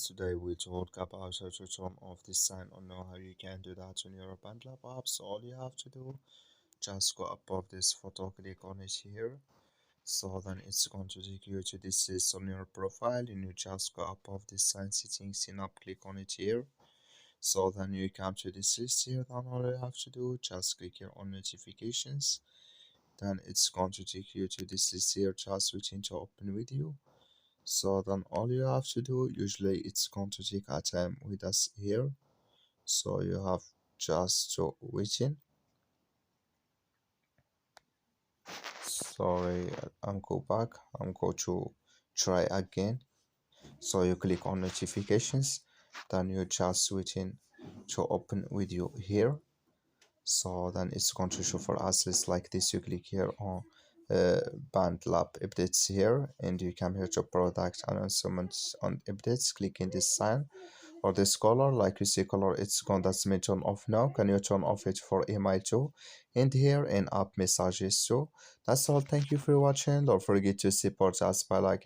Today we talk about how to turn off this sign or know how you can do that on your BandLab app. So all you have to do, just go above this photo, click on it here. So then it's going to take you to this list on your profile and you just go above this sign settings and up click on it here. So then you come to this list here, then all you have to do, just click here on notifications. Then it's going to take you to this list here, just waiting to open with you. So then all you have to do, usually it's going to take a time with us here. So you have just to wait in. Sorry, I'm go back. I'm going to try again. So you click on notifications, then you just waiting to open video here. So then it's going to show for us list like this. You click here on BandLab updates here, and you come here to product announcements on updates. Click in this sign or this color, like you see color, it's gone, that's me turn off now. Can you turn off it for email too, and here in app messages too? That's all. Thank you for watching. Don't forget to support us by like